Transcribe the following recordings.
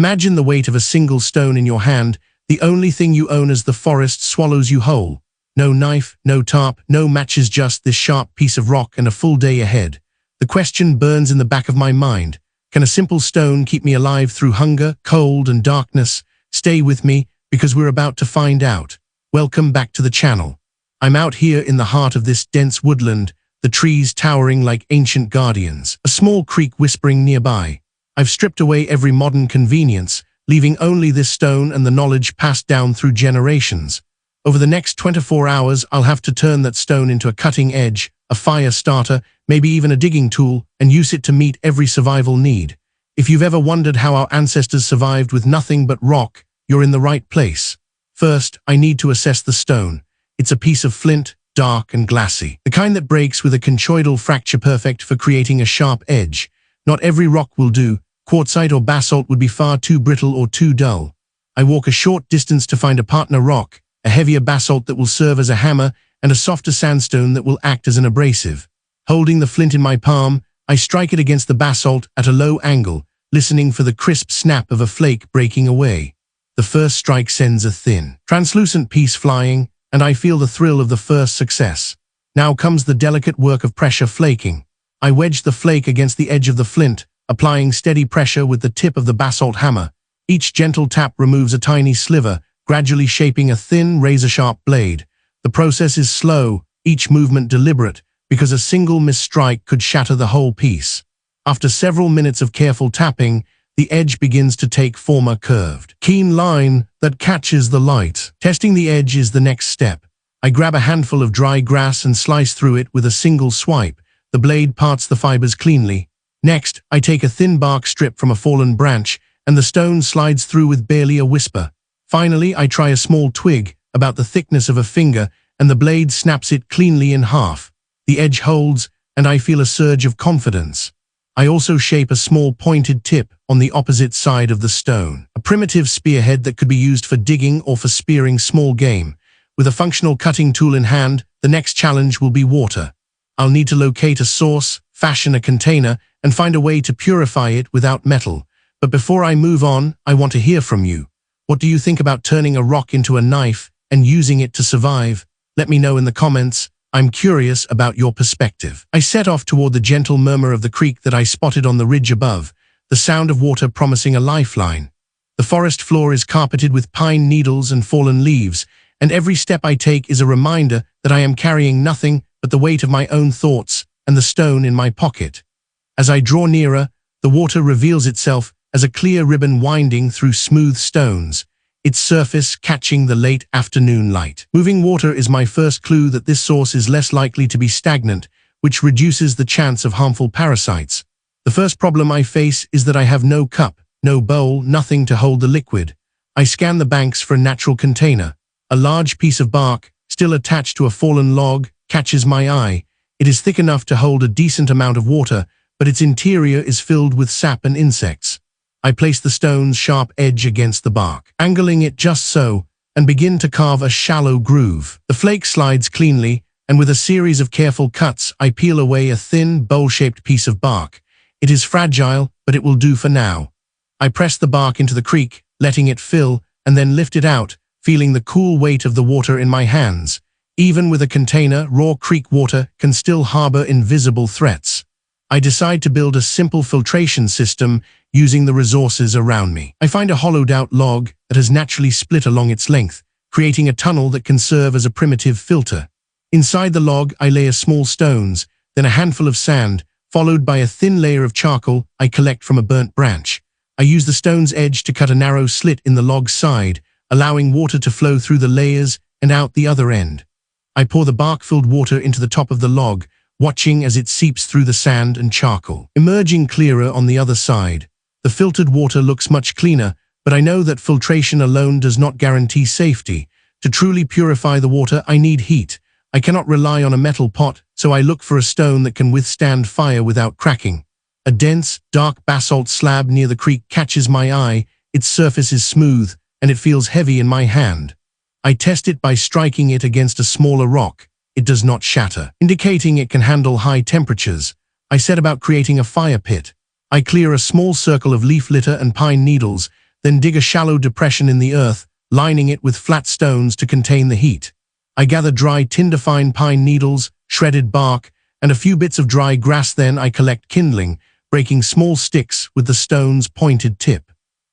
Imagine the weight of a single stone in your hand, the only thing you own as the forest swallows you whole. No knife, no tarp, no matches, just this sharp piece of rock and a full day ahead. The question burns in the back of my mind. Can a simple stone keep me alive through hunger, cold, and darkness? Stay with me, because we're about to find out. Welcome back to the channel. I'm out here in the heart of this dense woodland, the trees towering like ancient guardians, a small creek whispering nearby. I've stripped away every modern convenience, leaving only this stone and the knowledge passed down through generations. Over the next 24 hours, I'll have to turn that stone into a cutting edge, a fire starter, maybe even a digging tool, and use it to meet every survival need. If you've ever wondered how our ancestors survived with nothing but rock, you're in the right place. First, I need to assess the stone. It's a piece of flint, dark and glassy, the kind that breaks with a conchoidal fracture, perfect for creating a sharp edge. Not every rock will do. Quartzite or basalt would be far too brittle or too dull. I walk a short distance to find a partner rock, a heavier basalt that will serve as a hammer, and a softer sandstone that will act as an abrasive. Holding the flint in my palm, I strike it against the basalt at a low angle, listening for the crisp snap of a flake breaking away. The first strike sends a thin, translucent piece flying, and I feel the thrill of the first success. Now comes the delicate work of pressure flaking. I wedge the flake against the edge of the flint, applying steady pressure with the tip of the basalt hammer. Each gentle tap removes a tiny sliver, gradually shaping a thin, razor-sharp blade. The process is slow, each movement deliberate, because a single misstrike could shatter the whole piece. After several minutes of careful tapping, the edge begins to take form, a curved, keen line that catches the light. Testing the edge is the next step. I grab a handful of dry grass and slice through it with a single swipe. The blade parts the fibers cleanly. Next, I take a thin bark strip from a fallen branch, and the stone slides through with barely a whisper. Finally, I try a small twig, about the thickness of a finger, and the blade snaps it cleanly in half. The edge holds, and I feel a surge of confidence. I also shape a small pointed tip on the opposite side of the stone, a primitive spearhead that could be used for digging or for spearing small game. With a functional cutting tool in hand, the next challenge will be water. I'll need to locate a source, fashion a container, and find a way to purify it without metal. But before I move on, I want to hear from you. What do you think about turning a rock into a knife and using it to survive? Let me know in the comments. I'm curious about your perspective. I set off toward the gentle murmur of the creek that I spotted on the ridge above, the sound of water promising a lifeline. The forest floor is carpeted with pine needles and fallen leaves, and every step I take is a reminder that I am carrying nothing but the weight of my own thoughts and the stone in my pocket. As I draw nearer, the water reveals itself as a clear ribbon winding through smooth stones, its surface catching the late afternoon light. Moving water is my first clue that this source is less likely to be stagnant, which reduces the chance of harmful parasites. The first problem I face is that I have no cup, no bowl, nothing to hold the liquid. I scan the banks for a natural container. A large piece of bark, still attached to a fallen log, catches my eye. It is thick enough to hold a decent amount of water, but its interior is filled with sap and insects. I place the stone's sharp edge against the bark, angling it just so, and begin to carve a shallow groove. The flake slides cleanly, and with a series of careful cuts, I peel away a thin, bowl-shaped piece of bark. It is fragile, but it will do for now. I press the bark into the creek, letting it fill, and then lift it out, feeling the cool weight of the water in my hands. Even with a container, raw creek water can still harbor invisible threats. I decide to build a simple filtration system using the resources around me. I find a hollowed-out log that has naturally split along its length, creating a tunnel that can serve as a primitive filter. Inside the log, I lay small stones, then a handful of sand, followed by a thin layer of charcoal I collect from a burnt branch. I use the stone's edge to cut a narrow slit in the log's side, allowing water to flow through the layers and out the other end. I pour the bark-filled water into the top of the log, watching as it seeps through the sand and charcoal, emerging clearer on the other side. The filtered water looks much cleaner, but I know that filtration alone does not guarantee safety. To truly purify the water, I need heat. I cannot rely on a metal pot, so I look for a stone that can withstand fire without cracking. A dense, dark basalt slab near the creek catches my eye. Its surface is smooth, and it feels heavy in my hand. I test it by striking it against a smaller rock. It does not shatter, indicating it can handle high temperatures. I set about creating a fire pit. I clear a small circle of leaf litter and pine needles, then dig a shallow depression in the earth, lining it with flat stones to contain the heat. I gather dry tinder-fine pine needles, shredded bark, and a few bits of dry grass. Then I collect kindling, breaking small sticks with the stone's pointed tip.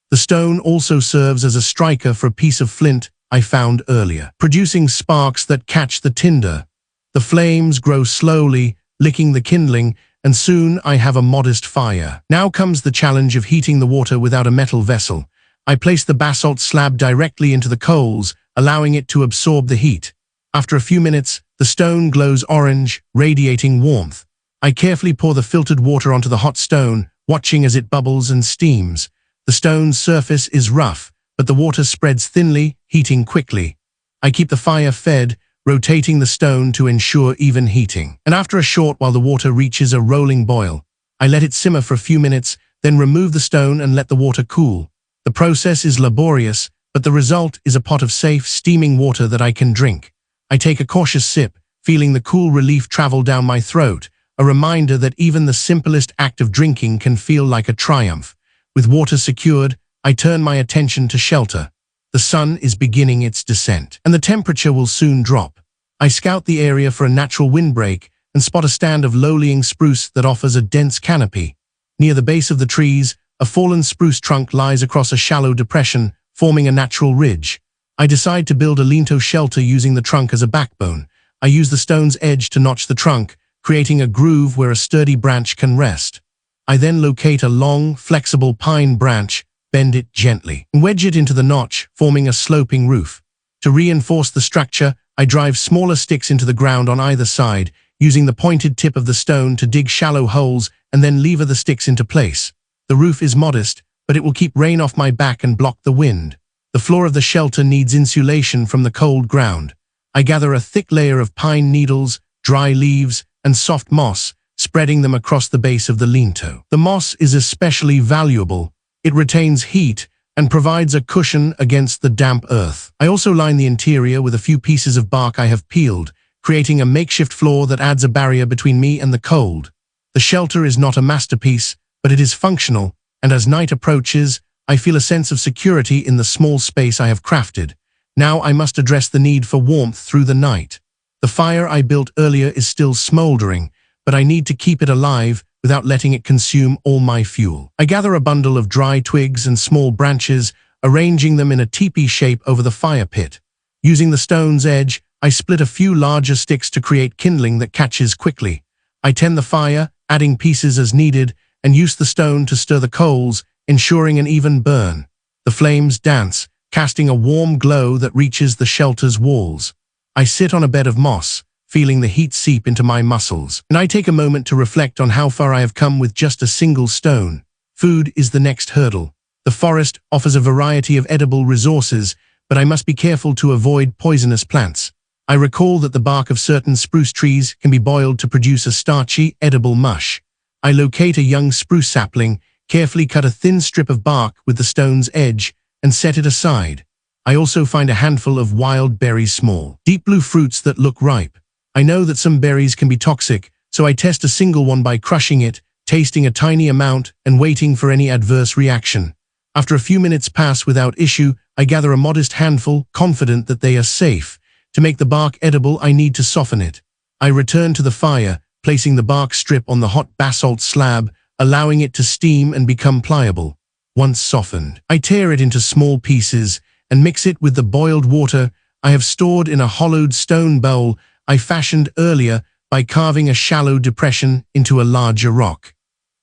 The stone also serves as a striker for a piece of flint I found earlier, producing sparks that catch the tinder. The flames grow slowly, licking the kindling, and soon I have a modest fire. Now comes the challenge of heating the water without a metal vessel. I place the basalt slab directly into the coals, allowing it to absorb the heat. After a few minutes, the stone glows orange, radiating warmth. I carefully pour the filtered water onto the hot stone, watching as it bubbles and steams. The stone's surface is rough, but the water spreads thinly, heating quickly. I keep the fire fed, rotating the stone to ensure even heating. And after a short while the water reaches a rolling boil, I let it simmer for a few minutes, then remove the stone and let the water cool. The process is laborious, but the result is a pot of safe, steaming water that I can drink. I take a cautious sip, feeling the cool relief travel down my throat, a reminder that even the simplest act of drinking can feel like a triumph. With water secured, I turn my attention to shelter. The sun is beginning its descent, and the temperature will soon drop. I scout the area for a natural windbreak and spot a stand of low-lying spruce that offers a dense canopy. Near the base of the trees, a fallen spruce trunk lies across a shallow depression, forming a natural ridge. I decide to build a lean-to shelter using the trunk as a backbone. I use the stone's edge to notch the trunk, creating a groove where a sturdy branch can rest. I then locate a long, flexible pine branch, bend it gently, and wedge it into the notch, forming a sloping roof. To reinforce the structure, I drive smaller sticks into the ground on either side, using the pointed tip of the stone to dig shallow holes and then lever the sticks into place. The roof is modest, but it will keep rain off my back and block the wind. The floor of the shelter needs insulation from the cold ground. I gather a thick layer of pine needles, dry leaves, and soft moss, spreading them across the base of the lean-to. The moss is especially valuable. It retains heat and provides a cushion against the damp earth. I also line the interior with a few pieces of bark I have peeled, creating a makeshift floor that adds a barrier between me and the cold. The shelter is not a masterpiece, but it is functional, and as night approaches, I feel a sense of security in the small space I have crafted. Now I must address the need for warmth through the night. The fire I built earlier is still smoldering, but I need to keep it alive without letting it consume all my fuel. I gather a bundle of dry twigs and small branches, arranging them in a teepee shape over the fire pit. Using the stone's edge, I split a few larger sticks to create kindling that catches quickly. I tend the fire, adding pieces as needed, and use the stone to stir the coals, ensuring an even burn. The flames dance, casting a warm glow that reaches the shelter's walls. I sit on a bed of moss, feeling the heat seep into my muscles, and I take a moment to reflect on how far I have come with just a single stone. Food is the next hurdle. The forest offers a variety of edible resources, but I must be careful to avoid poisonous plants. I recall that the bark of certain spruce trees can be boiled to produce a starchy, edible mush. I locate a young spruce sapling, carefully cut a thin strip of bark with the stone's edge, and set it aside. I also find a handful of wild berries, small, deep blue fruits that look ripe. I know that some berries can be toxic, so I test a single one by crushing it, tasting a tiny amount, and waiting for any adverse reaction. After a few minutes pass without issue, I gather a modest handful, confident that they are safe. To make the bark edible, I need to soften it. I return to the fire, placing the bark strip on the hot basalt slab, allowing it to steam and become pliable. Once softened, I tear it into small pieces and mix it with the boiled water I have stored in a hollowed stone bowl I fashioned earlier by carving a shallow depression into a larger rock.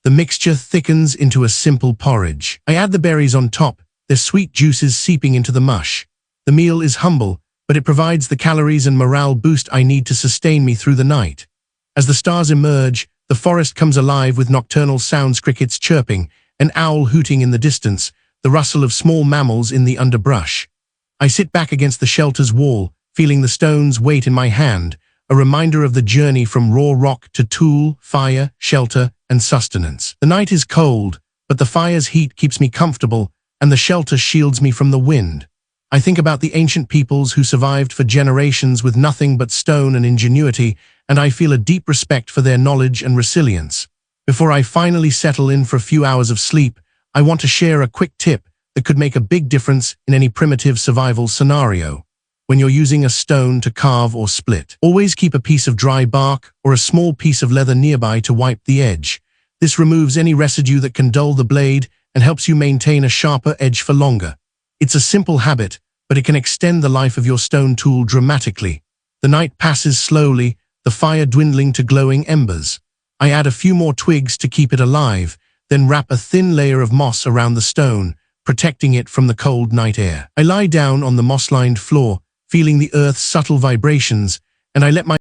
The mixture thickens into a simple porridge. I add the berries on top, their sweet juices seeping into the mush. The meal is humble, but it provides the calories and morale boost I need to sustain me through the night. As the stars emerge, the forest comes alive with nocturnal sounds, crickets chirping, an owl hooting in the distance, the rustle of small mammals in the underbrush. I sit back against the shelter's wall, feeling the stone's weight in my hand, a reminder of the journey from raw rock to tool, fire, shelter, and sustenance. The night is cold, but the fire's heat keeps me comfortable, and the shelter shields me from the wind. I think about the ancient peoples who survived for generations with nothing but stone and ingenuity, and I feel a deep respect for their knowledge and resilience. Before I finally settle in for a few hours of sleep, I want to share a quick tip that could make a big difference in any primitive survival scenario. When you're using a stone to carve or split, always keep a piece of dry bark or a small piece of leather nearby to wipe the edge. This removes any residue that can dull the blade and helps you maintain a sharper edge for longer. It's a simple habit, but it can extend the life of your stone tool dramatically. The night passes slowly, the fire dwindling to glowing embers. I add a few more twigs to keep it alive, then wrap a thin layer of moss around the stone, protecting it from the cold night air. I lie down on the moss-lined floor, feeling the earth's subtle vibrations, and I let my